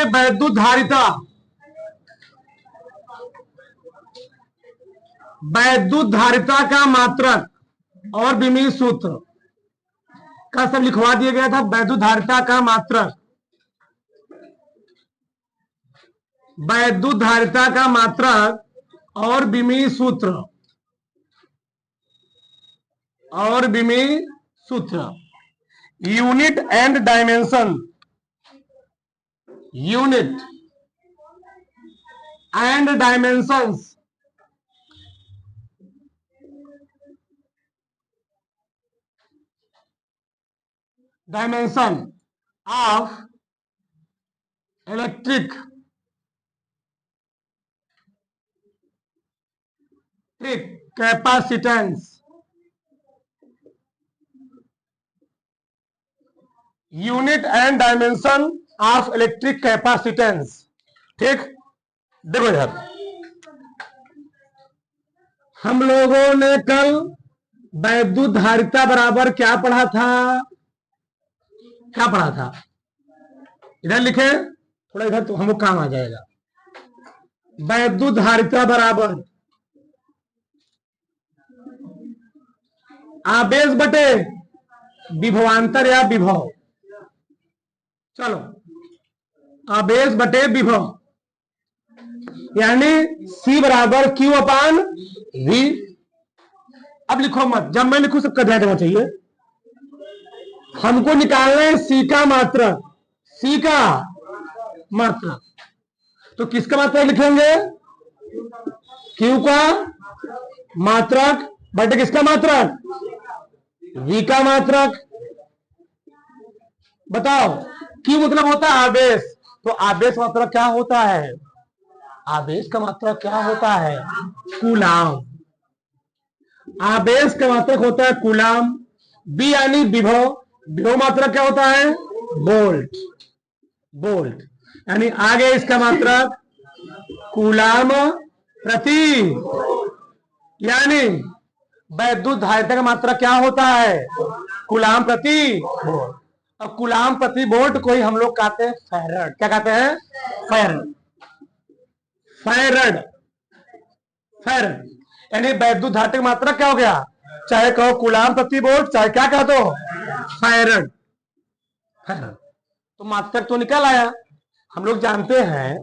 वैद्युत धारिता, वैद्युत धारिता का मात्रक और विमीय सूत्र का सब लिखवा दिया गया था। वैद्युत धारिता का मात्रक, वैद्युत धारिता का मात्रक और विमीय सूत्र, और विमीय सूत्र, unit and dimension, unit and dimensions, dimension of electric capacitance, unit and dimension of electric capacitance. ठीक, देखो यार, हम लोगों ने कल वैद्युत धारिता बराबर क्या पढ़ा था? क्या पढ़ा था? इधर लिखे, थोड़ा इधर तो हमको काम आ जाएगा। वैद्युत धारिता बराबर आवेश बटे विभवांतर या विभव। चलो, आवेश बटे विभव, यानी C बराबर Q अपान V। अब लिखो मत, जब मैं लिखूं सबका ध्यान देना चाहिए। हमको निकालना है C का मात्रक, C का मात्रक, तो किसका मात्रक लिखेंगे? Q का मात्रक बटे किसका मात्रक? V का मात्रक। बताओ, Q मतलब होता है आवेश, तो आवेश मात्रक क्या होता है? आवेश का मात्रक क्या होता है? कूलाम। आवेश का मात्रक होता है कूलाम। B यानी विभव, विभव मात्रक क्या होता है? वोल्ट। वोल्ट यानी आगे इसका मात्रक कूलाम प्रति, यानी वैद्युत धारिता का मात्रक क्या होता है? कूलाम प्रति वोल्ट। अब कूलाम प्रति वोल्ट को ही हम लोग कहते हैं फैरड। क्या कहते हैं? फैरड। फैरड, फैरड यानी वैद्युत धारिता का मात्रक क्या हो गया? चाहे कहो कूलाम प्रति वोल्ट, चाहे क्या कह दो, फैरड। फैरड तो मात्रक तो निकल आया। हम लोग जानते हैं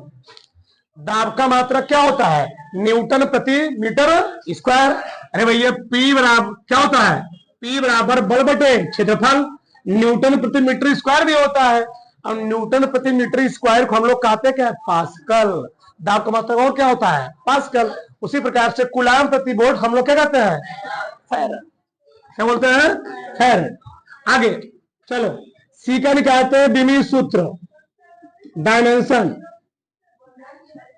दाब का मात्रक क्या होता है? न्यूटन प्रति मीटर स्क्वायर। अरे भैया, P बराबर क्या होता है? P बराबर बल बटे क्षेत्रफल। न्यूटन प्रति मीटर स्क्वायर भी होता है। अब न्यूटन प्रति मीटर स्क्वायर को हम लोग कहते हैं क्या? पास्कल। दाब का मात्रक और क्या होता है? पास्कल। उसी प्रकार से कूलाम प्रति वोल्ट हम लोग क्या कहते हैं? फैरड। क्या बोलते हैं? फैरड। आगे चलो, C का निकालते हैं विमीय सूत्र, डायमेंशन,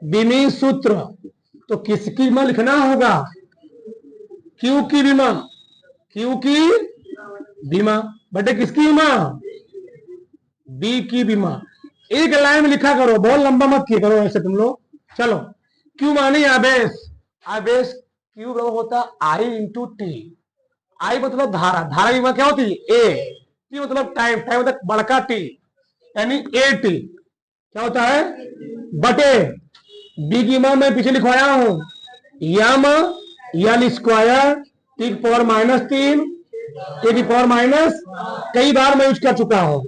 विमीय सूत्र। तो किसकी विमा लिखना होगा? Q की विमा, Q की विमा बटे किसकी विमा? B की विमा। एक लाइन में लिखा करो, बहुत लंबा मत किया करो ऐसे तुम लोग। चलो, Q मानी आवेश, आवेश Q बराबर होता I इंटू T। I मतलब धारा, धारा की विमा क्या होती है? A। T मतलब टाइम, टाइम मतलब बड़का T, यानी AT क्या होता है? बटे B की विमा मैं पीछे लिखवाया हूं, यम यल स्क्वायर T की पावर -3 T की पावर माइनस, कई बार मैं यूज कर चुका हूं।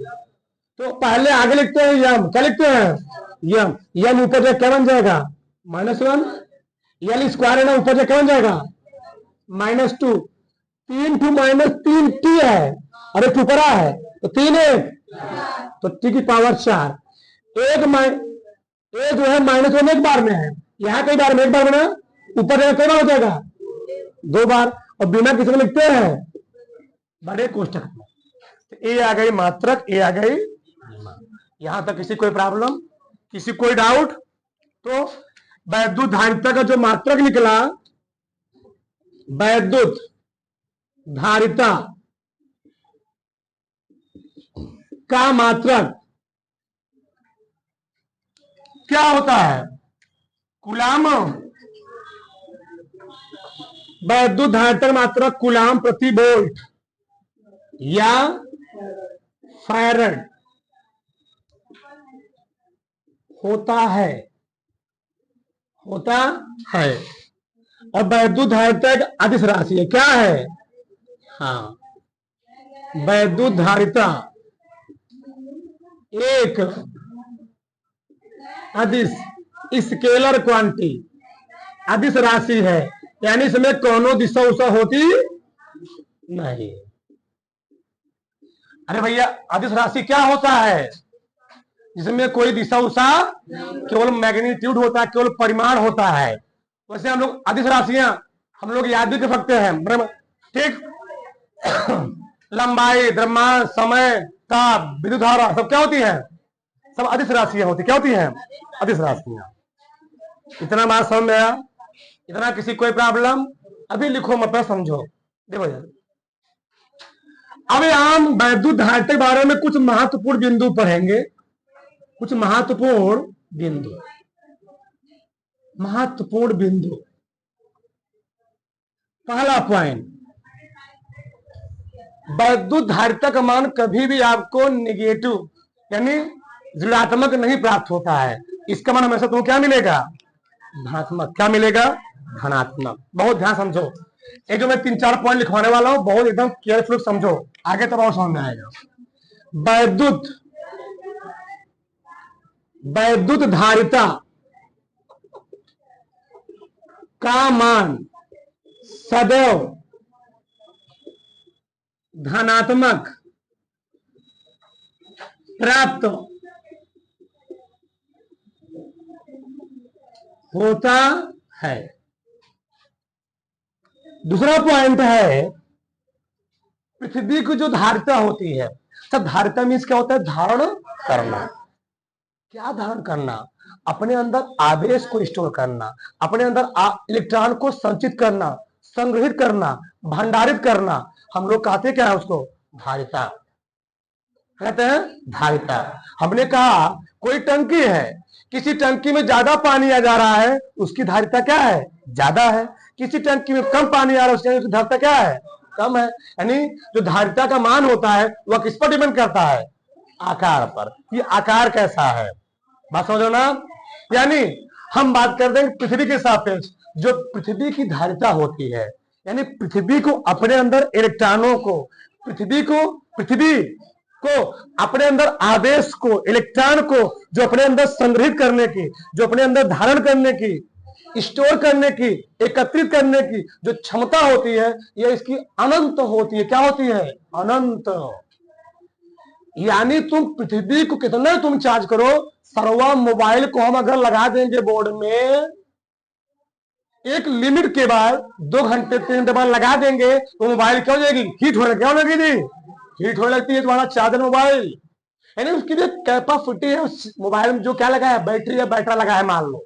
तो पहले आगे लिखते हैं यम, क्या लिखते हैं? यम। यम ऊपर से क्या बन जाएगा? -1। यल स्क्वायर है ना, ऊपर से क्या बन जाएगा? -2। 3 टू -3 T है, अरे टुकड़ा है तो 3 1, तो T की पावर 4। एक जो है -1 एक बार में है, यहाँ कई बार में, एक बार में ना, ऊपर कई बार हो जाएगा? 2 बार। और बिना किसी में लिखते हैं बड़े कोष्ठक में। तो ए आ गई मात्रक, ए आ गई। यहां तक किसी कोई प्रॉब्लम, किसी कोई डाउट? तो वैद्युत धारिता का जो मात्रक निकला, वैद्युत धारिता का मात्रक क्या होता है? कूलाम। वैद्युत धारिता का मात्रक कूलाम प्रति वोल्ट या फैरड। होता है, होता है। अब वैद्युत धारिता एक अदिश राशि है, क्या है? हाँ, वैद्युत धारिता एक अदिश स्केलर क्वांटिटी, अदिश राशि है, यानी इसमें कोनो दिशा उषा होती नहीं। अरे भैया, अदिश राशि क्या होता है? जिसमें कोई दिशा उषा, केवल मैग्नीट्यूड होता है, केवल परिमाण होता है। वैसे हम लोग अदिश राशियां हम लोग याद भी कर सकते हैं, ठीक। लंबाई, द्रव्यमान, समय, ताप, विद्युत धारा सब क्या होती है? सब अदिश राशियां होती, क्या होती हैं? अदिश राशियां। इतना बात समझ में आया? इतना किसी कोई प्रॉब्लम? अभी लिखो मतलब समझो। देखो यार, अब हम वैद्युत धारिता के बारे में कुछ महत्वपूर्ण बिंदु पढ़ेंगे, कुछ महत्वपूर्ण बिंदु। महत्वपूर्ण बिंदु, पहला पॉइंट, वैद्युत धारिता का मान कभी भी आपको निगेटिव यानी ऋणात्मक नहीं प्राप्त होता है। इसका मान हमेशा तुमको क्या मिलेगा? धनात्मक। क्या मिलेगा? धनात्मक। बहुत ध्यान समझो, ये जो मैं 3-4 पॉइंट लिखवाने वाला हूं, बहुत एकदम केयरफुल समझो, आगे तब और समझ में आएगा। वैद्युत धारिता का मान सदैव धनात्मक प्राप्त होता है। दूसरा पॉइंट है, पृथ्वी की जो धारिता होती है, सब धारिता मीन्स क्या होता है? धारण करना। क्या धारण करना? अपने अंदर आवेश को स्टोर करना, अपने अंदर इलेक्ट्रॉन को संचित करना, संग्रहित करना, भंडारित करना। हम लोग कहते क्या है उसको? धारिता कहते हैं, धारिता। हमने कहा कोई टंकी है, किसी टंकी में ज्यादा पानी आ जा रहा है, उसकी धारिता क्या है? ज्यादा है। किसी टंकी में कम पानी आ रहा है, उसकी धारिता क्या है? कम है। यानी जो धारिता का मान होता है वह किस पर डिपेंड करता है? आकार पर। ये आकार कैसा है, बात समझो ना। यानी हम बात कर देंगे पृथ्वी के सापेक्ष, जो पृथ्वी की धारिता होती है, यानी पृथ्वी को अपने अंदर इलेक्ट्रॉनों को, पृथ्वी को अपने अंदर आवेश को, इलेक्ट्रॉन को जो अपने अंदर संग्रहित करने की, जो अपने अंदर धारण करने की, स्टोर करने की, एकत्रित करने की जो क्षमता होती है, यह इसकी अनंत होती है। क्या होती है? अनंत। यानी तुम पृथ्वी को कितना तुम चार्ज करो, सर्वा मोबाइल को हम अगर लगा देंगे बोर्ड में, एक लिमिट के बाद 2 घंटे 3 घंटे बाद लगा देंगे तो मोबाइल क्या हो जाएगी? हीट होने, क्या हो लगेगी? हीट होने लगती है तुम्हारा चार्जर मोबाइल। यानी उसकी जो कैपेसिटी है उस मोबाइल में, जो क्या लगा है? बैटरी या बैटरा लगा है मान लो,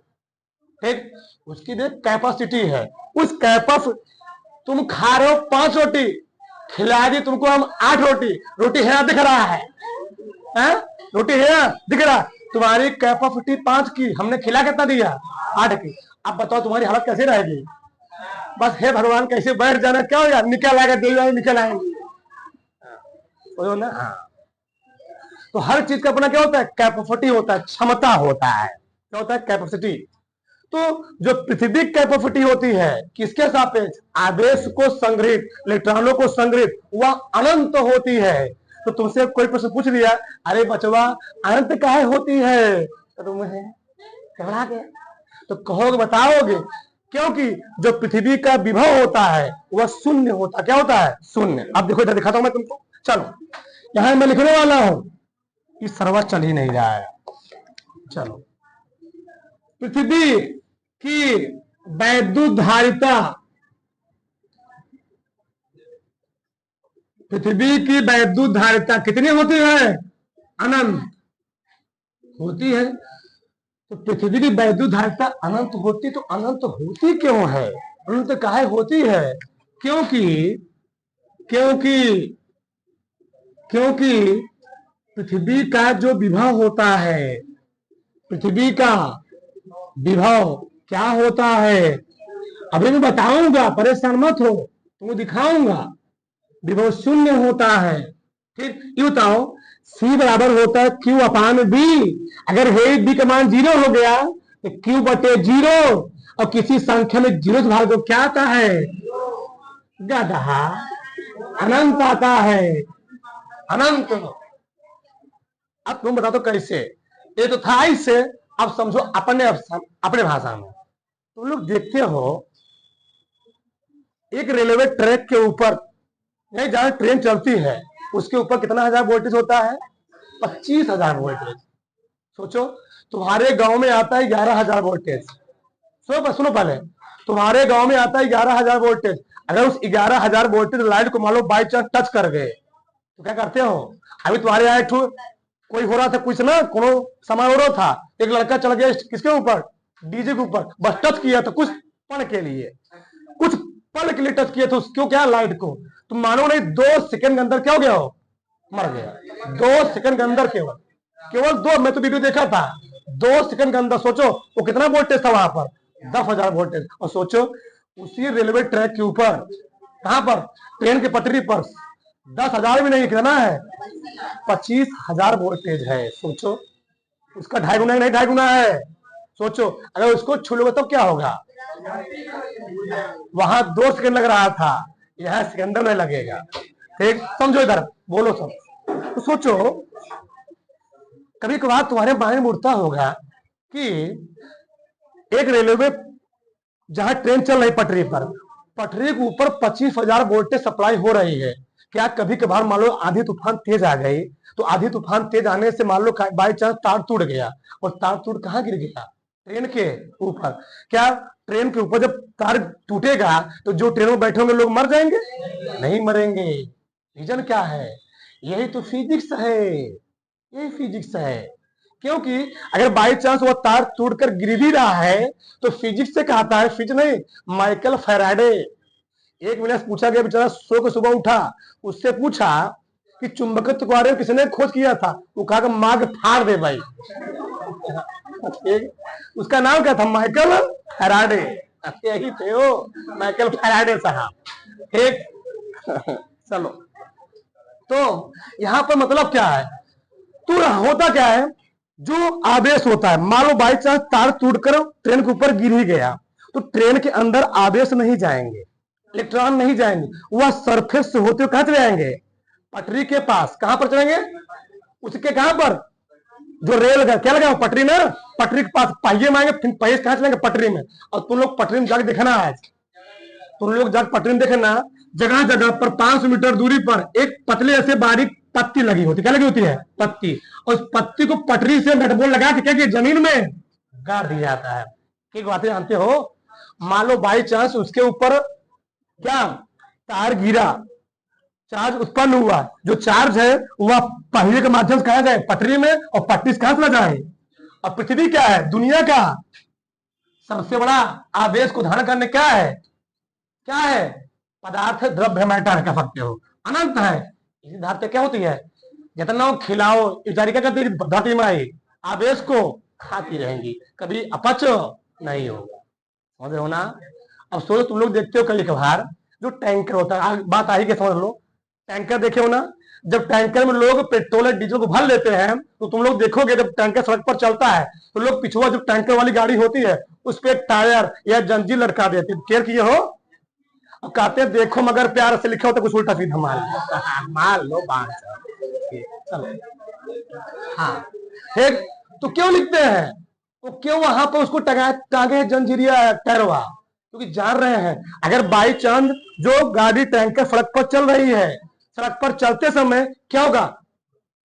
ठीक, उसकी जो कैपेसिटी है, उस तुम खा रहे हो 5 रोटी, खिला दी तुमको हम 8 रोटी, रोटी है दिख रहा है, रोटी है दिख रहा, तुम्हारी कैपेसिटी 5 की, हमने खिला कितना दिया? 8 की। अब बताओ तुम्हारी हालत कैसे रहेगी? बस हे भगवान कैसे बैठ जाना, क्या होगा? निकल आएगा, दे जाएंगे, निकल आएंगे ना। हाँ, तो हर चीज का अपना क्या होता है? कैपेसिटी होता है, क्षमता होता है। क्या होता है? कैपेसिटी। तो जो पृथ्वी कैपेसिटी होती है किसके सापेक्ष? आवेश को संग्रहित, इलेक्ट्रॉनों को संग्रहित, वह अनंत होती है। तो तुमसे कोई प्रश्न पूछ लिया, अरे बचवा अनंत काहे होती है, तो तुम्हें घबरा गया, तो कहोगे, बताओगे क्योंकि जो पृथ्वी का विभव होता है वह शून्य होता है। क्या होता है? शून्य। अब देखो इधर दिखाता हूं मैं तुमको, चलो यहां मैं लिखने वाला हूं, कि सर्वर चल ही नहीं रहा है। चलो, पृथ्वी की वैद्युत धारिता, पृथ्वी की वैद्युत धारिता कितनी होती है? अनंत होती है। तो पृथ्वी की वैद्युत धारिता अनंत होती, तो अनंत होती क्यों है? अनंत काहे होती है? क्योंकि क्योंकि क्योंकि पृथ्वी का जो विभव होता है, पृथ्वी का विभव क्या होता है, अभी मैं बताऊंगा, परेशान मत हो, तुमको दिखाऊंगा। विभव शून्य होता है। ठीक, ये बताओ सी बराबर होता है क्यू अपान बी। अगर हे बी का मान 0 हो गया तो क्यू बटे 0, और किसी संख्या में 0 से भाग दो क्या आता है? गधा, अनंत आता है, अनंत। अब तुम बता दो कैसे? ये तो था इससे, अब समझो अपने भाषा में। तुम लोग देखते हो एक रेलवे ट्रैक के ऊपर नहीं, जहां ट्रेन चलती है उसके ऊपर कितना हजार वोल्टेज होता है? 25,000 वोल्टेज। सोचो, तुम्हारे गांव में आता है 11,000 वोल्टेज। सुनो पहले, तुम्हारे गांव में आता है 11,000 वोल्टेज। अगर उस 11,000 वोल्टेज लाइट को मान लो बाई चांस टच कर गए तो क्या करते हो? अभी तुम्हारे यहाँ कोई हो रहा था कुछ ना, कोनो समारोह था, एक लड़का चल गया किसके ऊपर? डीजे के ऊपर, बस टच किया था कुछ पल के लिए, कुछ पल के लिए टच किया था उसको, क्या लाइट को, तुम मानो नहीं 2 सेकंड के अंदर क्या हो गया हो? मर गया। 2 सेकंड के अंदर, केवल 2, मैं तो वीडियो देखा था, 2 सेकंड के अंदर। सोचो वो कितना वोल्टेज था वहां पर? 10,000 वोल्टेज। और सोचो उसी रेलवे ट्रैक के ऊपर, कहां पर? ट्रेन की पटरी पर 10,000 भी नहीं, कितना है? 25,000 वोल्टेज है। सोचो उसका 2.5 गुना, नहीं 2.5 गुना है। सोचो अगर उसको छू लोगे तो क्या होगा? वहां 2 सेकंड लग रहा था, यहां सेकंड में लगेगा। ठीक, समझो इधर, बोलो सब। तो सोचो कभी कभार तुम्हारे माइंड में उठता होगा कि एक रेलवे, जहां ट्रेन चल रही पटरी पर, पटरी के ऊपर 25,000 वोल्टेज सप्लाई हो रही है। क्या कभी कभार मान लो आंधी तूफान तेज आ गई, तो आंधी तूफान तेज आने से मान लो बाई चांस तार टूट गया, और तार टूट कहां गिर गया? ट्रेन के ऊपर। क्या ट्रेन के ऊपर जब तार टूटेगा तो जो ट्रेन में बैठे होंगे लोग मर जाएंगे? नहीं मरेंगे। रीजन क्या है? यही तो फिजिक्स है, यही फिजिक्स है। क्योंकि अगर बाई चांस वो तार टूटकर गिर भी रहा है तो फिजिक्स से कहता है, फिजिक्स नहीं, माइकल फैराडे। एक मिनट पूछा गया, बेचारा सो के सुबह उठा, उससे पूछा कि चुंबकत्व के बारे में किसने खोज किया था? वो कहा मार्ग फाड़ दे भाई। उसका नाम क्या था? Michael Faraday. यही थे वो, माइकल फैराडे साहब। ठीक, चलो, तो यहां पर मतलब क्या है? तो होता क्या है, जो आवेश होता है, मान लो बाई चांस तार टूटकर ट्रेन के ऊपर गिर ही गया, तो ट्रेन के अंदर आवेश नहीं जाएंगे, इलेक्ट्रॉन नहीं जाएंगे, वह सरफेस से होते हुए कहां चले जाएंगे? पटरी के पास। कहां पर चलेंगे? उसके कहां पर? जो रेल लगा, क्या लगा पटरी में, पटरी के पास पहिए में आएंगे, फिर पहिए कहां चलेंगे? पटरी में। और तुम लोग पटरी में जाके देखना है, तुम लोग जाकर पटरी में देखना, जगह जगह पर 500 मीटर दूरी पर एक पतले ऐसे बारीक पत्ती लगी होती, क्या लगी होती है? पत्ती। और उस पत्ती को पटरी से नटबोल्ट लगा के क्या किया? जमीन में गाड़ दिया जाता है। एक बात जानते हो, मान लो बाई चांस उसके ऊपर क्या तार गिरा, चार्ज उत्पन्न हुआ, जो चार्ज है वह पहिए के माध्यम से कहा जाए? पटरी में। और पटरी से कहां चला जाए? और पृथ्वी क्या है? दुनिया का सबसे बड़ा आवेश को धारण करने क्या है? क्या है? पदार्थ, द्रव्य, मैटर कह सकते हो, अनंत है। इसी धारते क्या होती है? जितना खिलाओ क्या करती है? धरती में आवेश को खाती रहेंगी, कभी अपच नहीं होगा। समझ रहे हो ना? अब सोचो तुम लोग देखते हो कभी कभार जो टैंकर होता है, बात आई के समझ लो, टैंकर देखे हो ना? जब टैंकर में लोग पेट्रोल और डीजल को भर लेते हैं तो तुम लोग देखोगे जब टैंकर सड़क पर चलता है तो लोग पिछुआ जो टैंकर वाली गाड़ी होती है उस पर टायर या जंजीर लटका देते, केयर किए हो? और कहते हैं देखो मगर प्यार से लिखा होता, कुछ उल्टा सीधा मार लो चलो। हाँ, ठीक, तो क्यों लिखते हैं? तो क्यों वहां पर उसको टांगे जंजीरिया टैरवा? क्योंकि जान रहे हैं अगर बाई चांस जो गाड़ी टैंकर सड़क पर चल रही है, सड़क पर चलते समय क्या होगा?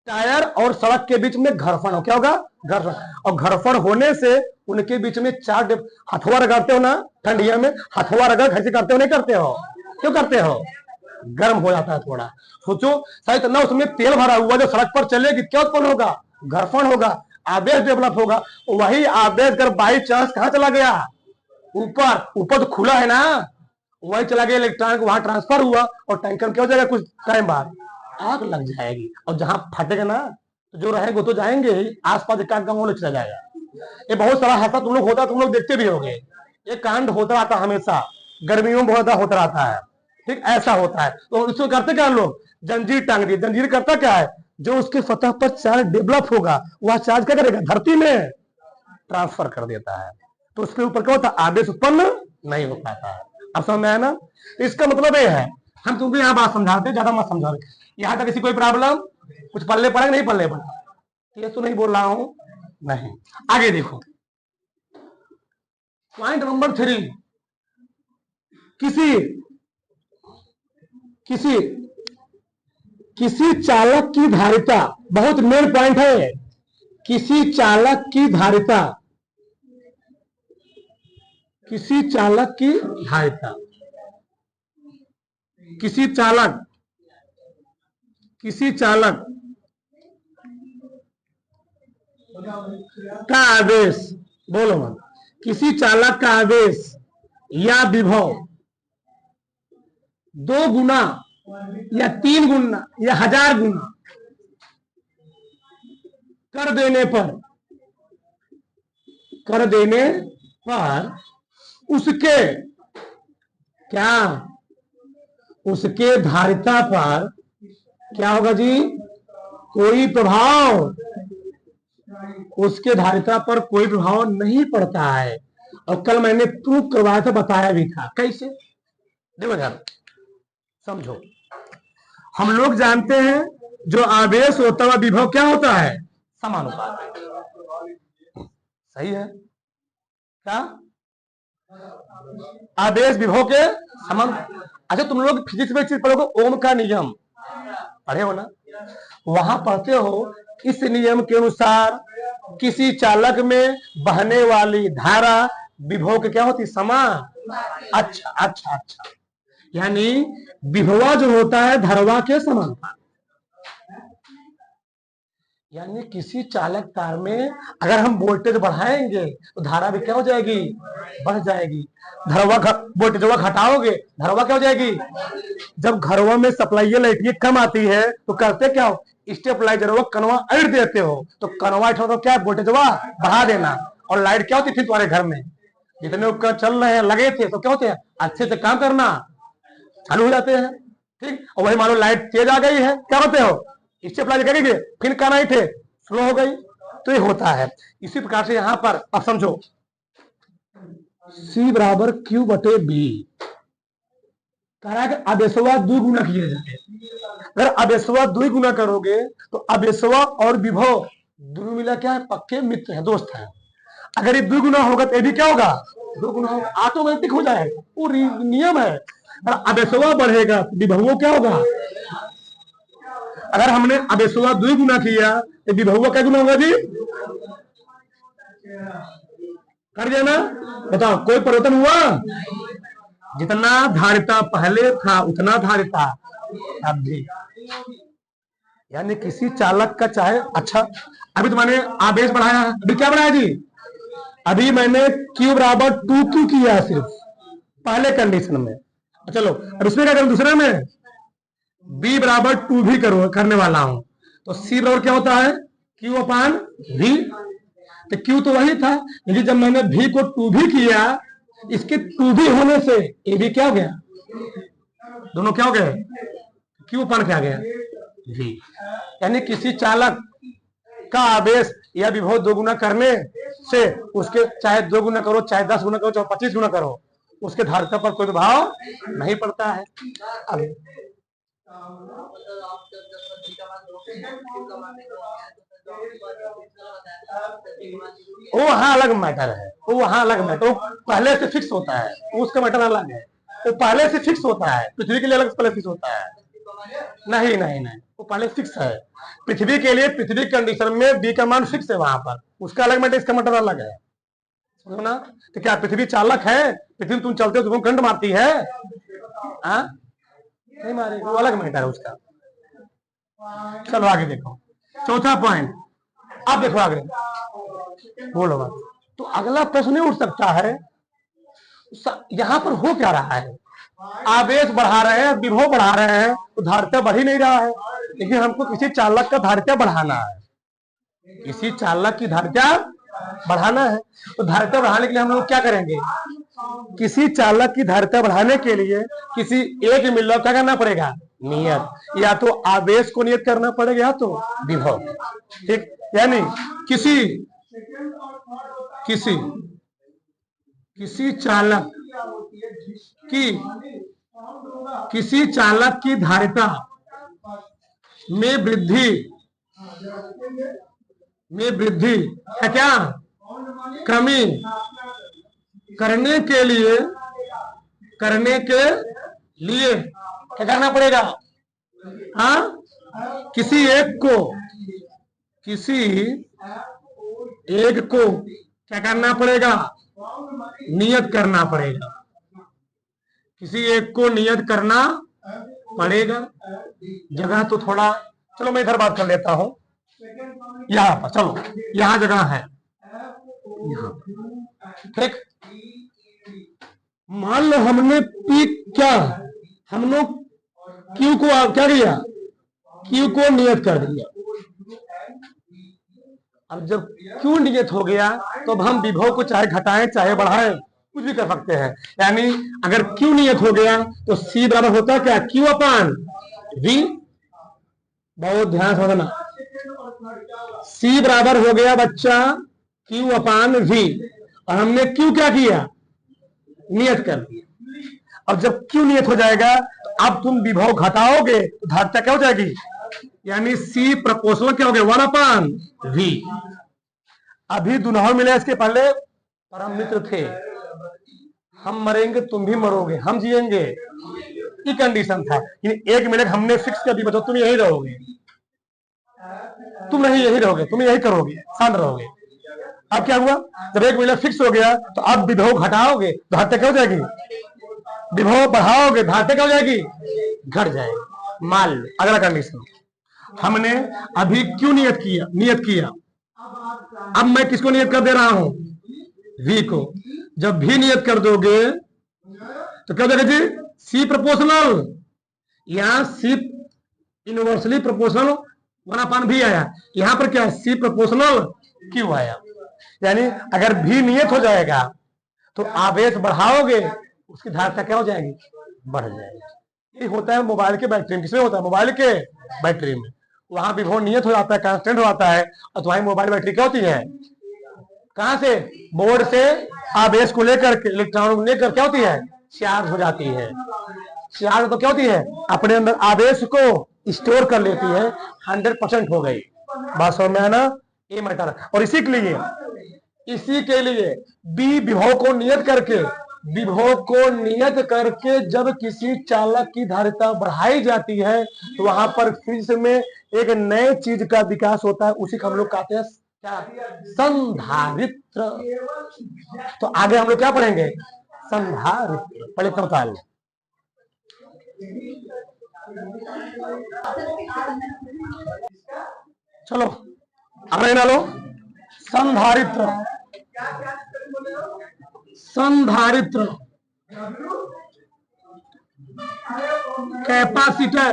टायर और सड़क के बीच में घर्षण हो, क्या होगा? घर्षण। और घर्षण होने से उनके बीच में 4 हथुआ रगड़ते हो ना, ठंडिया में हथुआ रगड़ घसी करते हो, नहीं करते हो? क्यों करते हो? गर्म हो जाता है थोड़ा। सोचो शायद ना उसमें तेल भरा हुआ, जो सड़क पर चलेगी क्या उत्पन्न होगा? घर्षण होगा, आवेश डेवलप होगा। वही आवेश अगर बाई चांस कहां चला गया? ऊपर। ऊपर तो खुला है ना, वही चला गया, इलेक्ट्रॉन वहां ट्रांसफर हुआ और टैंकर क्या हो जाएगा? कुछ टाइम बाद आग लग जाएगी। और जहां फटेगा ना तो जो रहेंगे तो जाएंगे ही, आसपास एक गांव चला जाएगा। ये बहुत सारा हादसा तुम लोग होता, तुम लोग देखते भी होंगे, ये कांड होता रहता हमेशा, गर्मियों में बहुत ज्यादा होता रहता है। ठीक, ऐसा होता है। तो इसको करते क्या लोग? जंजीर टांग दी। जंजीर करता क्या है? जो उसके सतह पर चार्ज डेवलप होगा वह चार्ज क्या करेगा, धरती में ट्रांसफर कर देता है, तो उसके ऊपर क्या होता है, आवेश उत्पन्न नहीं हो पाता है। अब समझ में आया ना? इसका मतलब ये है, हम तुमको यहाँ बात समझाते, ज्यादा मत समझा, यहाँ तक किसी कोई प्रॉब्लम, कुछ पल्ले पड़ा नहीं पल्ले पड़ा, ये तो नहीं बोल रहा हूं, नहीं। आगे देखो पॉइंट नंबर 3, किसी चालक की धारिता, बहुत मेन पॉइंट है, किसी चालक की धारिता, किसी चालक की धारिता, किसी चालक का आवेश, बोलो मत, किसी चालक का आवेश या विभव 2 गुना या 3 गुना या 1000 गुना कर देने पर उसके धारिता पर क्या होगा जी, कोई प्रभाव, उसके धारिता पर कोई प्रभाव नहीं पड़ता है। और कल मैंने प्रूफ करवाया था, बताया भी था कैसे, देखो यार समझो, हम लोग जानते हैं जो आवेश होता है विभव क्या होता है, समानुपात, सही है क्या, आवेश विभव के समान। अच्छा तुम लोग फिजिक्स में चीज पढ़ोगे, ओम का नियम पढ़े हो ना, वहां पढ़ते हो, इस नियम के अनुसार किसी चालक में बहने वाली धारा विभव के क्या होती, समान। अच्छा, यानी विभवा जो होता है धरवा के समान, यानी किसी चालक तार में अगर हम वोल्टेज बढ़ाएंगे तो धारा भी क्या हो जाएगी, बढ़ जाएगी। धरवा वोल्टेज घटाओगे धरवा क्या हो जाएगी। जब घरवा में सप्लाई लाइट कम आती है तो करते क्या हो, स्टेबलाइजर कनवा अड़ देते हो, तो कनवा तो क्या वोल्टेज बढ़ा देना, और लाइट क्या होती थी तुम्हारे घर में, जितने उपकरण चल रहे हैं लगे थे तो क्या होते हैं, अच्छे से काम करना चालू हो जाते हैं, ठीक। और वही मान लो लाइट तेज आ गई है, क्या होते हो, स्टेबलाइजर करेंगे, फिर कहना ही थे स्लो हो गई, तो ये होता है। इसी प्रकार से यहां पर अब समझो, C बराबर Q बटे B, कह रहा है कि आवेशवा 2 गुना किए जाए। अगर आवेशवा 2 गुना करोगे तो आवेशवा और विभव दोनों मिला क्या है, पक्के मित्र हैं, दोस्त हैं। अगर ये 2 गुना होगा तो ये भी क्या होगा, 2 गुना होगा, ऑटोमेटिक हो जाएगा, वो नियम है। और आवेशवा बढ़ेगा तो विभव क्या होगा, अगर हमने आवेशवा 2 गुना किया तो विभव क्या गुना होगा जी, कर दिया ना, बताओ कोई परिवर्तन हुआ, जितना धारिता पहले था उतना धारिता अब भी। यानी किसी चालक का चाहे, अच्छा अभी तुम्हारे आवेश बढ़ाया, अभी क्या बढ़ाया जी, अभी मैंने Q बराबर 2Q किया सिर्फ पहले कंडीशन में। चलो अब इसमें क्या करूं, दूसरे में B बराबर 2 भी करने वाला हूं, तो C बराबर क्या होता है, Q अपान V। तो Q तो वही था, लेकिन जब मैंने V को 2 भी किया, इसके 2 भी होने से ये भी क्या हो गया, दोनों क्या हो गए, Q अपान क्या गया V। यानी किसी चालक का आवेश या विभव 2 गुना करने से उसके चाहे 2 गुना करो, चाहे 10 गुना करो, चाहे 25 गुना करो, उसके धारिता पर कोई प्रभाव नहीं पड़ता है। अब वो वहां अलग मैटर है, वो वहां अलग मैटर, वो पहले से फिक्स होता है, उसका मैटर अलग है, वो पहले से फिक्स होता है, पृथ्वी के लिए अलग पहले फिक्स होता है, नहीं नहीं नहीं, वो पहले फिक्स है पृथ्वी के लिए, पृथ्वी कंडीशन में बी का मान फिक्स है वहां पर, उसका अलग मैटर, इसका मैटर अलग है, समझो ना। तो क्या पृथ्वी चालक है, पृथ्वी तुम चलते हो तुमको करंट मारती है, नहीं मारेगी, वो अलग मैटर है उसका। चलो आगे देखो, चौथा पॉइंट, अब देखो आगे बोलो बात। तो अगला प्रश्न उठ सकता है, यहां पर हो क्या रहा है, आवेश बढ़ा रहे हैं, विभव बढ़ा रहे हैं, तो धारिता बढ़ ही नहीं रहा है, लेकिन हमको किसी चालक का धारिता बढ़ाना है, किसी चालक की धारिता बढ़ाना है। तो धारिता बढ़ाने के लिए हम लोग क्या करेंगे, किसी चालक की धारिता बढ़ाने के लिए किसी एक मिल क्या करना पड़ेगा, नियत। या तो आवेश को नियत करना पड़ेगा या तो विभव। ठीक, यानी किसी किसी किसी चालक की किसी चालक की धारिता में वृद्धि है क्या, कमी करने के लिए क्या करना पड़ेगा? हाँ, किसी एक को क्या करना पड़ेगा? नियत करना पड़ेगा। किसी एक को नियत करना पड़ेगा। जगह तो थोड़ा, चलो मैं इधर बात कर लेता हूं, यहां पर चलो, यहां जगह है यहाँ। ठीक, मान लो हमने पी हमने क्यू को क्या किया? क्यू को नियत कर दिया। अब जब क्यू नियत हो गया तो अब हम विभव को चाहे घटाएं चाहे बढ़ाएं, कुछ भी कर सकते हैं। यानी अगर क्यू नियत हो गया तो सी बराबर होता है क्या? Q upon V. बहुत ध्यान से समझना, सी बराबर हो गया बच्चा क्यू अपान वी, और हमने क्यू क्या किया? नियत कर दिया। अब जब क्यू नियत हो जाएगा तो अब तुम विभव घटाओगे तो धारिता क्या हो जाएगी? यानी सी प्रोपोर्शनल क्या हो गया? 1/v। अभी दोनों मिले, इसके पहले परम मित्र थे। हम मरेंगे तुम भी मरोगे, हम जिएंगे, ये कंडीशन था। एक मिनट हमने फिक्स कर दी, बताओ तुम यही रहोगे, तुम नहीं यही रहोगे, तुम यही करोगे, शांत रहोगे। अब क्या हुआ? जब एक मिनट फिक्स हो गया तो अब विभव घटाओगे तो धारिता क्या हो जाएगी? विभव बढ़ाओगे धारिता क्या हो जाएगी? घट जाएगी। मान लो अगला कंडीशन, हमने अभी क्यों नियत किया, अब मैं किसको नियत कर दे रहा हूं? वी को। जब भी नियत कर दोगे तो क्या हो जाएगा जी? सी प्रोपोर्शनल, यहां सी इनवर्सली प्रोपोर्शनल 1/v आया, यहां पर क्या? सी प्रोपोर्शनल क्यू आया। यानी अगर भी नियत हो जाएगा तो आवेश बढ़ाओगे, उसकी धारिता क्या हो जाएगी? बढ़ जाएगी। ये होता है मोबाइल के बैटरी में। किसमें होता है? मोबाइल के बैटरी में। वहां विभव नियत हो जाता है, कांस्टेंट हो जाता है, और तुम्हारी मोबाइल बैटरी क्या होती है? कहां से? बोर्ड से आवेश को लेकर के, इलेक्ट्रॉन को लेकर क्या होती है? चार्ज हो जाती है। चार्ज तो क्या होती है? अपने अंदर आवेश को स्टोर कर लेती है। 100% हो गई। बात समझ में है ना? ये मैटर। और इसी के लिए बी विभव को नियत करके जब किसी चालक की धारिता बढ़ाई जाती है तो वहां पर फिजिक्स में एक नए चीज का विकास होता है, उसी को हम लोग कहते हैं क्या? संधारित्र। तो आगे हम लोग क्या पढ़ेंगे? संधारित्र। पहले तो बता लो, चलो अगला ना लो। संधारित्र कैपेसिटर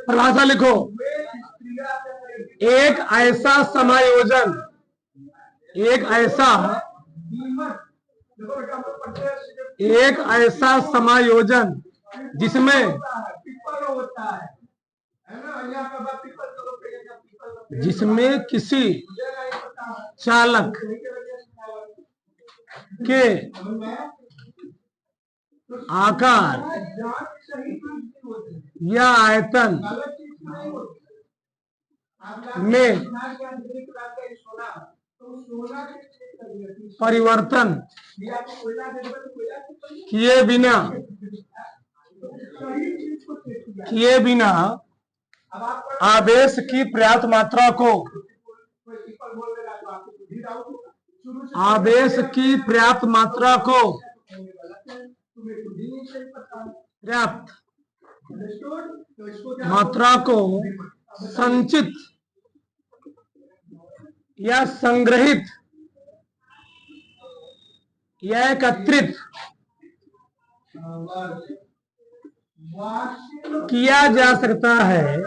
परिभाषा लिखो। एक ऐसा समायोजन जिसमें किसी चालक के आकार या आयतन में परिवर्तन किए बिना आवेश की पर्याप्त मात्रा को संचित या संग्रहित या एकत्रित किया जा सकता है,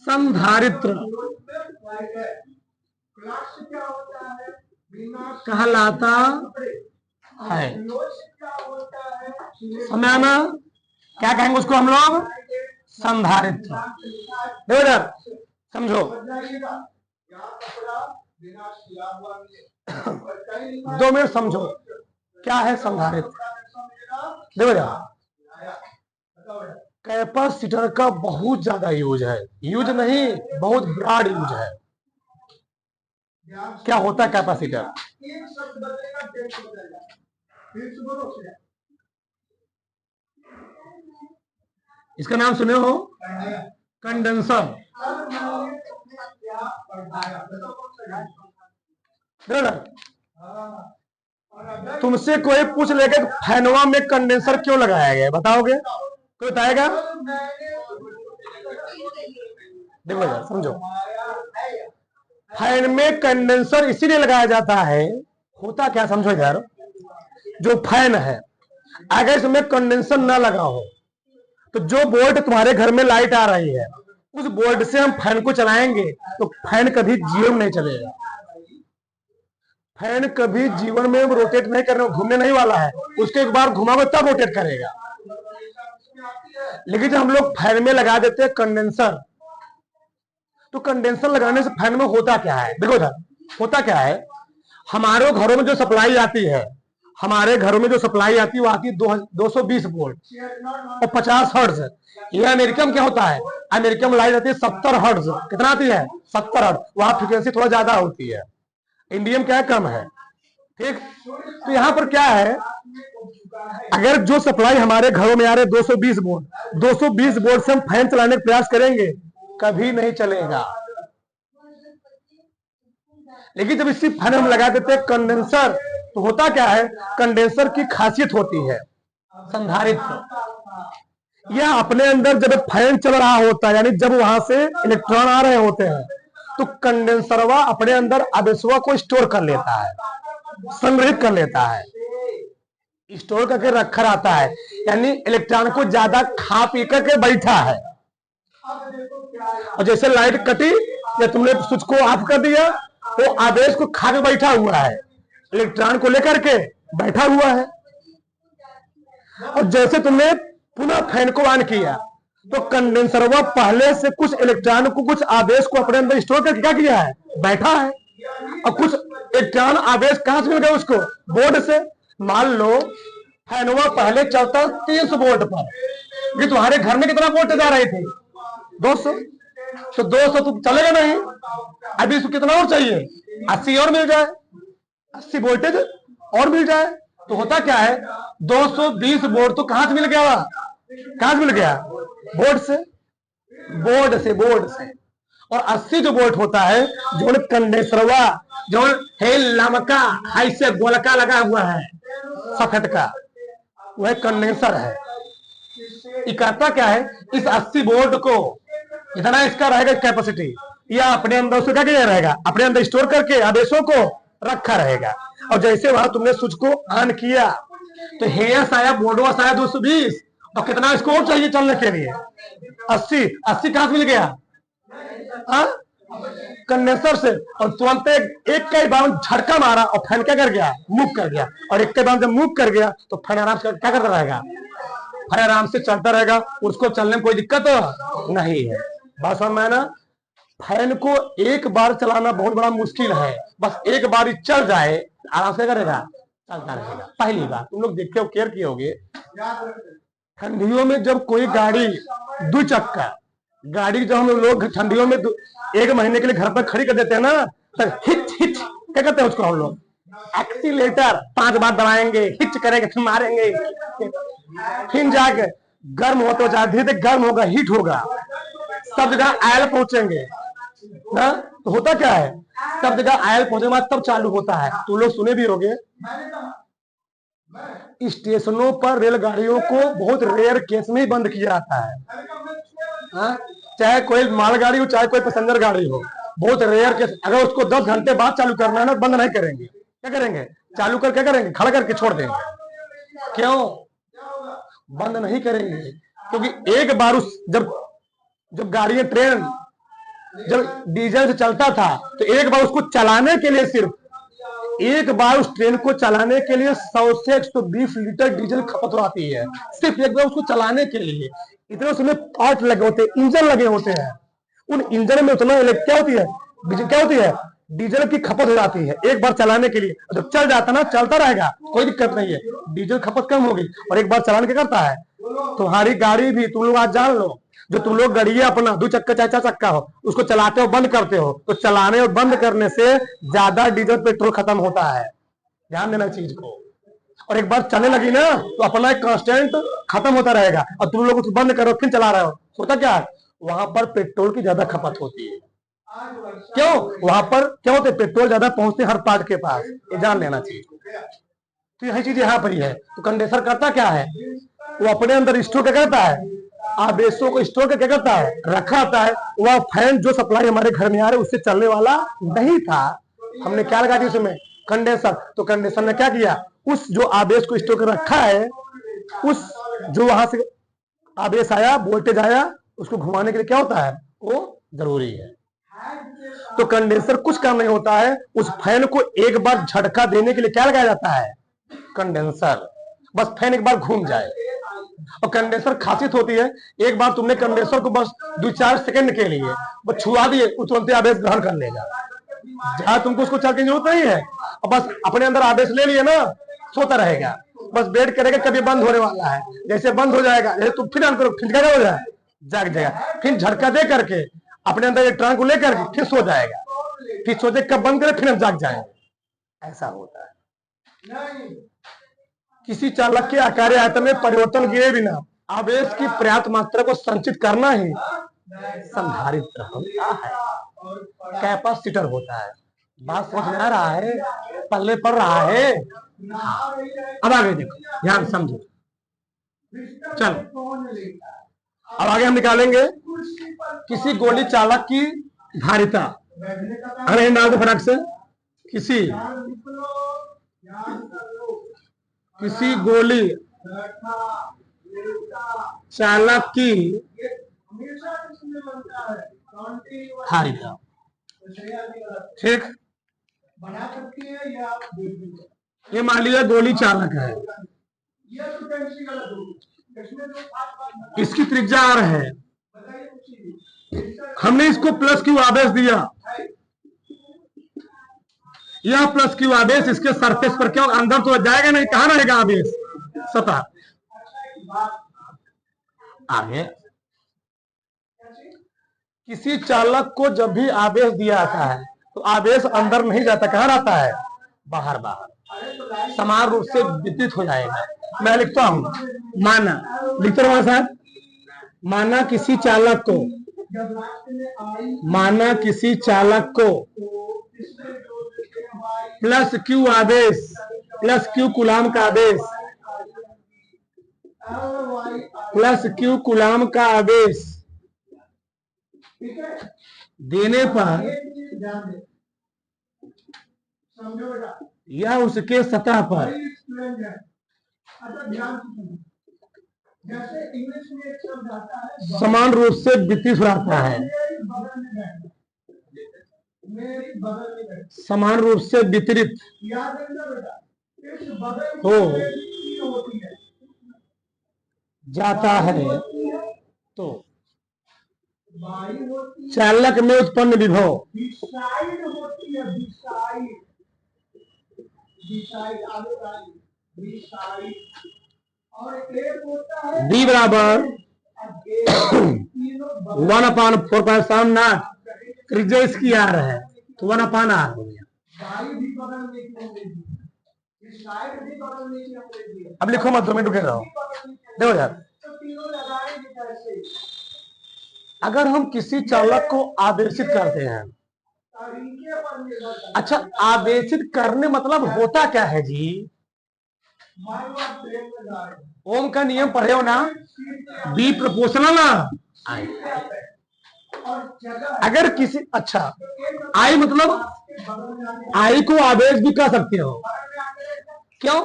संधारित्र कहलाता है। समझ आना, क्या कहेंगे उसको हम लोग? संधारित्र। देखो इधर समझो, 2 मिनट समझो क्या है संधारित्र। देखो इधर, कैपेसिटर का बहुत ज्यादा यूज है, यूज नहीं बहुत ब्रॉड यूज है। क्या होता है कैपेसिटर? इसका नाम सुने हो? कंडेंसर। तुमसे कोई पूछ लेगा फैनवा में कंडेंसर क्यों लगाया गया, बताओगे? कोई बताएगा? देखो यार समझो, फैन में कंडेंसर इसीलिए लगाया जाता है, होता क्या समझो यार, जो फैन है अगर इसमें कंडेंसर ना लगा हो तो जो बोल्ट तुम्हारे घर में लाइट आ रही है उस बोल्ट से हम फैन को चलाएंगे तो फैन कभी जीवन में नहीं चलेगा। फैन कभी जीवन में रोटेट नहीं करने, घूमने नहीं वाला है, उसके एक बार घुमाओगे तब रोटेट करेगा। लेकिन जब हम लोग फैन में लगा देते हैं कंडेंसर, तो कंडेंसर लगाने से फैन में होता क्या है? देखो इधर होता क्या है, हमारे घरों में जो सप्लाई आती है, हमारे घरों में जो सप्लाई आती है वो आती है 220 वोल्ट और 50 हर्ट्ज। ये अमेरिका में क्या होता है, अमेरिका में लाइट आती है 70 हर्ट्ज। कितना आती है? 70 हर्ट्ज। वहां फ्रीक्वेंसी थोड़ा ज्यादा होती है, इंडिया में क्या है, कम है। ठीक, तो यहाँ पर क्या है, अगर जो सप्लाई हमारे घरों में आ रहे 220 वोल्ट, 220 वोल्ट से हम फैन चलाने का प्रयास करेंगे, कभी नहीं चलेगा। लेकिन जब इसी फैन हम लगा देते हैं कंडेंसर, तो होता क्या है, कंडेंसर की खासियत होती है संधारित्र। यह अपने अंदर जब फैन चल रहा होता है, यानी जब वहां से इलेक्ट्रॉन आ रहे होते हैं, तो कंडेंसरवा अपने अंदर आवेशवा को स्टोर कर लेता है, संग्रहित कर लेता है, स्टोर करके रखा रहता है, यानी इलेक्ट्रॉन को ज्यादा खा पी करके बैठा है। और जैसे लाइट कटी या तुमने स्विच को ऑफ कर दिया, तो आवेश को खा के बैठा हुआ है, इलेक्ट्रॉन को लेकर के बैठा हुआ है। और जैसे तुमने पुनः फैन को ऑन किया, तो कंडेंसरवा पहले से कुछ इलेक्ट्रॉन को, कुछ आवेश को अपने अंदर स्टोर करके क्या किया है, बैठा है। और कुछ इलेक्ट्रॉन आवेश कहां से मिल गया उसको? बोर्ड से। मान लो फैनवा पहले चलता 300 वोल्ट पर, ये तुम्हारे घर में कितना वोल्टेज आ रही थी? 200। तो 200 तो चलेगा नहीं, अभी इसको कितना और चाहिए? 80 और मिल जाए, 80 वोल्टेज और मिल जाए, तो होता क्या है, 220 वोल्ट तो कहां से मिल गया? कहां से मिल गया? बोर्ड से, बोर्ड से। और 80 जो वोल्ट होता है, जो कंडेंसरवा जो है लमका ऐसे गोलका लगा हुआ है सफेद का, वह कंडेंसर है। इकट्ठा क्या है, इस 80 वोल्ट को इतना इसका रहेगा कैपेसिटी, या अपने अंदर उसको क्या किया रहेगा, अपने अंदर स्टोर करके आवेशों को रखा रहेगा। और जैसे वहां तुमने स्विच को ऑन किया, तो हेयस आया, बोर्डवास आया 220, और कितना इसको और चाहिए चलने के लिए? 80। 80 कहां से मिल गया? कंडेंसर से। और तुरंत एक कई बार झटका मारा और फैन क्या कर गया? मूव कर गया। और एक कई बार जब मूव कर गया तो फैन आराम से क्या करता रहेगा? फैन आराम से चलता रहेगा, उसको चलने में कोई दिक्कत नहीं है। बात समझ में ना? फैन को एक बार चलाना बहुत बड़ा मुश्किल है, बस एक बार ही चल जाए आराम से करेगा, चलता रहेगा। पहली बार तुम लोग देखे हो, केयर किए होगे, ठंडियों में जब कोई गाड़ी 2 चक्का गाड़ी जब हम लोग ठंडियों में 1 महीने के लिए घर पर खड़ी कर देते हैं ना, तो हिच हिच क्या कहते हैं उसको हम लोग? एक्सीलेटर 5 बार दबाएंगे, हिच करेंगे, फिर मारेंगे, फिर जाके गर्म होता है, धीरे धीरे गर्म होगा, हीट होगा, सब जगह आयल पहुंचेंगे ना। तो होता क्या है, सब जगह आयल पहुंचने के बाद तब चालू होता है। तो लोग सुने भी होंगे, स्टेशनों पर रेलगाड़ियों को बहुत रेयर केस में ही बंद किया जाता है। चाहे कोई मालगाड़ी हो, चाहे कोई पैसेंजर गाड़ी हो, बहुत रेयर केस। अगर उसको 10 घंटे बाद चालू करना है ना, बंद नहीं करेंगे। क्या करेंगे? चालू कर क्या करेंगे? खड़ा करके छोड़ देंगे। क्यों बंद नहीं करेंगे? क्योंकि एक बार जब जो गाड़ियां ट्रेन जब डीजल से चलता था तो एक बार उसको चलाने के लिए सिर्फ एक बार उस ट्रेन को चलाने के लिए 100 से 120 लीटर डीजल खपत होती है, सिर्फ एक बार उसको चलाने के लिए। इतने उसमें पार्ट लगे होते हैं, इंजन लगे होते हैं, उन इंजन में उतना क्या होती है, क्या होती है, डीजल की खपत हो जाती है एक बार चलाने के लिए। जब चल जाता ना, चलता रहेगा, कोई दिक्कत नहीं है, डीजल खपत कम होगी। और एक बार चलाने क्या करता है, तुम्हारी गाड़ी भी तुम लोग आज जान लो, जो तुम लोग गाड़ी अपना 2 चक्का 4 चक्का हो उसको चलाते हो बंद करते हो, तो चलाने और बंद करने से ज्यादा डीजल पेट्रोल खत्म होता है, ध्यान देना चीज को। और एक बार चलने लगी ना तो अपना एक कांस्टेंट खत्म होता रहेगा, और तुम लोग उसको बंद करो फिर चला रहे हो, होता क्या है, वहां पर पेट्रोल की ज्यादा खपत होती है। क्यों? वहां पर क्या होते, पेट्रोल ज्यादा पहुंचते हर पार्ट के पास, ये जान लेना चाहिए। तो यही चीज यहाँ पर ही है। तो कंडेंसर करता क्या है, वो अपने अंदर स्टोर क्या करता है, आवेशों को स्टोर क्या करता है, रखा आता है। वह फैन जो सप्लाई हमारे घर में आ रहा है उससे चलने वाला नहीं था, हमने क्या लगा दिया उसमें, कंडेंसर। तो कंडेंसर ने क्या किया, उस जो आवेश को स्टोर कर रखा है, उस जो वहां से आवेश आया, वोल्टेज आया, उसको घुमाने के लिए क्या होता है, वो जरूरी है। तो कंडेंसर कुछ काम नहीं होता है, उस फैन को एक बार झटका देने के लिए क्या लगाया जाता है, कंडेंसर, बस फैन एक बार घूम जाए। और कंडेंसर खासियत होती है, एक बार तुमने कंडेंसर को बस 2-4 सेकंड के लिए बस छुआ दिए, तुरंत आवेश ग्रहण कर लेगा, जहां तुमको उसको चल की जरूरत नहीं है, और बस अपने अंदर आवेश ले लिए ना, सोता रहेगा, बस वेट करेगा कभी बंद होने वाला है, जैसे बंद हो जाएगा, जैसे तुम फिर ऑन करो, फिर क्या हो जाए, जाग जाएगा, फिर झटका दे करके अपने अंदर ये ट्रंक को लेकर के फिर सो जाएगा, फिर सोचे कब बंद करे, फिर हम जाग जाएंगे, ऐसा होता है। किसी चालक के आकार आयतन में परिवर्तन किए बिना आवेश की पर्याप्त मात्रा को संचित करना ही संधारित्र होता है, कैपेसिटर होता है। बात समझ में आ रहा है, पल्ले पड़ रहा है। अब आगे देखो, ध्यान समझो, चलो अब आगे हम निकालेंगे किसी गोली चालक की धारिता। अरे डाल दो फटाक से, किसी गोली चालक की धारिता, ठीक। ये मान लिया गोली चालक है, इसकी त्रिज्या r है, हमने इसको प्लस क्यू आवेश दिया, यह प्लस क्यू आवेश इसके सरफेस पर क्या अंदर तो जाएगा नहीं, कहां रहेगा आवेश, सतह। आगे किसी चालक को जब भी आवेश दिया जाता है तो आवेश अंदर नहीं जाता, कहां रहता है, बाहर बाहर, समान रूप से वितरित हो जाएगा। मैं लिखता हूं, माना, लिखते रहो साहब, माना किसी चालक को प्लस क्यू आवेश, प्लस क्यू कूलाम का आवेश, प्लस क्यू कूलाम का आवेश देने पर यह उसके सतह पर समान रूप से वितरित हो जाता है, समान रूप से वितरित हो जाता है। तो चालक में उत्पन्न विभव B बराबर 1/4.7 त्रिज्या इसकी आ रहा है, तो 1/r हो गया। अब लिखो मत, 2 मिनट रुके रहो, देखो यार, अगर हम किसी चालक को आवेशित करते हैं, अच्छा आवेशित करने मतलब होता क्या है जी, ओम का नियम पढ़े हो ना, बी प्रोपोर्शनल ना आई। अगर किसी, अच्छा आई मतलब आई को आवेश भी कर सकते हो, क्यों,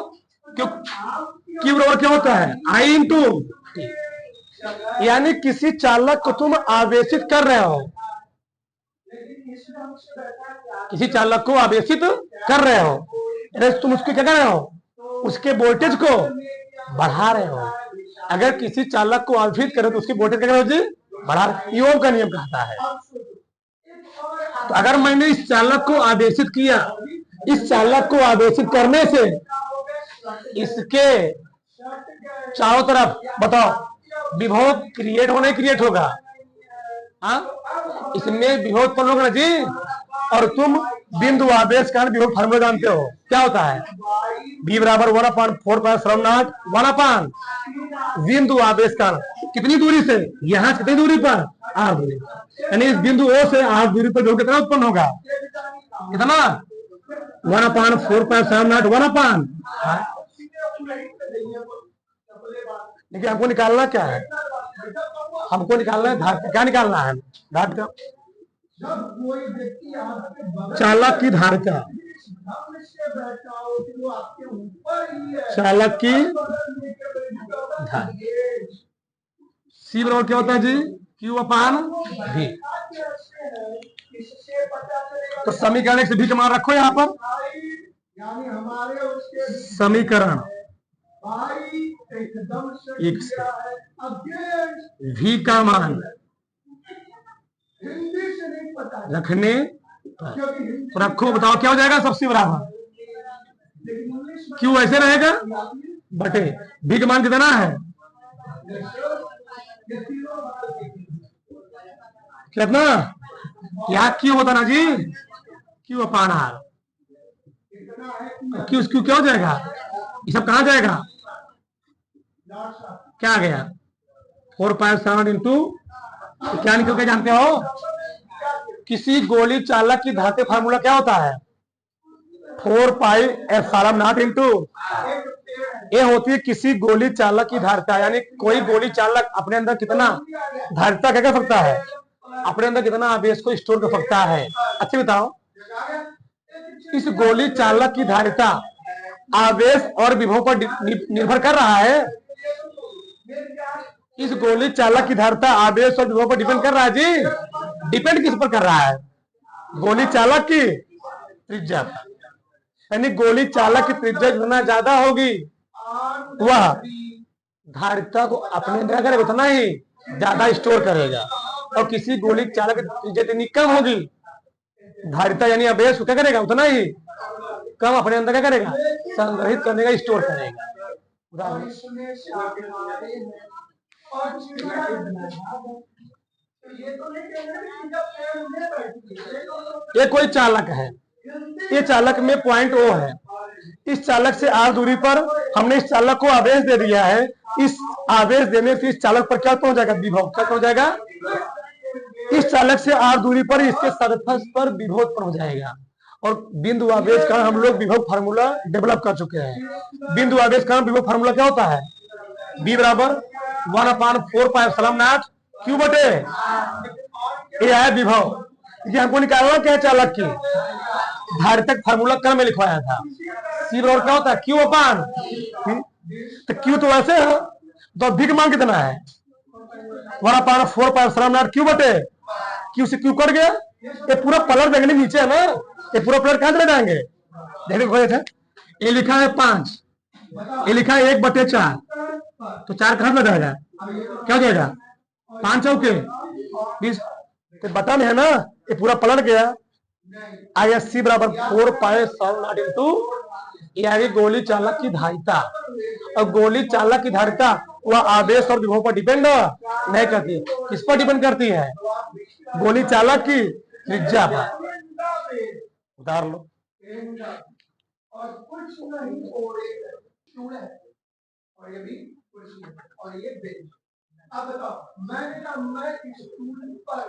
क्यों, क्यू बराबर क्या होता है, आई इंटू, यानी किसी चालक को तुम आवेशित कर रहे हो, किसी चालक को आवेशित कर रहे हो, तुम उसको क्या कर रहे हो, उसके वोल्टेज को बढ़ा रहे हो। अगर किसी चालक को आवेशित करो तो उसकी वोल्टेज क्या करो जी, बढ़ा रहे। ओम का नियम कहता है। तो अगर मैंने इस चालक को आवेशित किया, इस चालक को आवेशित करने से इसके चारों तरफ बताओ विभव क्रिएट होने क्रिएट होगा, हाँ, इसमें विभव उत्पन्न होगा जी। और तुम बिंदु आवेश का विभव फार्मूला जानते हो, क्या होता है, v बराबर 1/4 1 बिंदु आवेश का कितनी दूरी से, यहां से कितनी दूरी पर, r दूरी, यानी इस बिंदु O से r दूरी पर जो कितना उत्पन्न होगा, कितना 1/4 देखिए हमको निकालना क्या है, हमको निकालना है धारिता। क्या निकालना है, धारिता, चालक की धारिता, चालक की धारिता सी बराबर क्या होता है जी, Q/V। तो समीकरण से भी मान रखो यहां पर, समीकरण एक V का मान रखने तो रखो, बताओ क्या हो जाएगा, सबसे बराबर क्यों ऐसे रहेगा बटे V का मान कितना है, कितना, क्या क्यों होता ना जी, Q/R, क्यों क्या हो जाएगा, ये सब कहां जाएगा, क्या आ गया 4/7 इंटू, क्या निकल के जानते हो, किसी गोली चालक की धारिता फार्मूला क्या होता है, 4πε0 इंटू, ये होती है किसी गोली चालक की धारिता, यानी कोई गोली चालक अपने अंदर कितना धारिता क्या कर सकता है, अपने अंदर कितना आवेश को स्टोर कर सकता है। अच्छा बताओ, इस गोली चालक की धारिता आवेश और विभव पर निर्भर कर रहा है, इस गोली चालक की धारिता आवेश और विभव पर डिपेंड कर रहा है जी। डिपेंड किस पर कर रहा है, गोली चालक की त्रिज्या, यानी गोली चालक की त्रिज्या जितना ज्यादा होगी वह धारिता को अपने अंदर करेगा उतना ही ज्यादा स्टोर करेगा, और किसी गोली चालक की त्रिज्या जितनी कम होगी धारिता यानी आवेश क्या करेगा उतना ही कम अपने अंदर क्या करेगा, संग्रहित करने का, स्टोर करेगा। ये कोई चालक है, ये चालक में पॉइंट O है, इस चालक से R दूरी पर हमने इस चालक को आवेश दे दिया है, इस आवेश देने से इस चालक पर क्या हो जाएगा, विभव क्या हो जाएगा, इस चालक से R दूरी पर इसके सरफेस पर विभव उत्पन्न हो जाएगा। और बिंदु आवेश का हम लोग विभव फार्मूला डेवलप कर चुके हैं। बिंदु आवेश का विभव फार्मूला क्या होता है, B बराबर 1/4πε0 Q बटे, ये है विभव, ये हमको निकालना क्या है, चालक की धारिता फार्मूला कल में लिखवाया था। C बराबर क्या होता है, Q/V, तो Q तो ऐसे है, तो V का मान कितना है 1/4πε0 Q बटे, Q से Q कट गया, ये पूरा पलट देंगे नीचे है ना, ये पूरा प्लेट कहां चले जाएंगे, देखिए ये लिखा है 5, ये लिखा है 1/4, तो 4 कहां लग जाएगा, क्या हो जाएगा 5 चौके 20, तो बटन है ना, ये पूरा पलट गया, आया C बराबर 4πε0 इंटू, ये आ गई गोली चालक की धारिता। और गोली चालक की धारिता वह आवेश और विभव पर डिपेंड नहीं करती, किस पर डिपेंड करती है, गोली चालक की त्रिज्या पर। उतार लो, और कुछ नहीं और ये भी कुछ नहीं, और ये बेंच। अब बताओ, मैंने कहा मैं इस स्टूल पर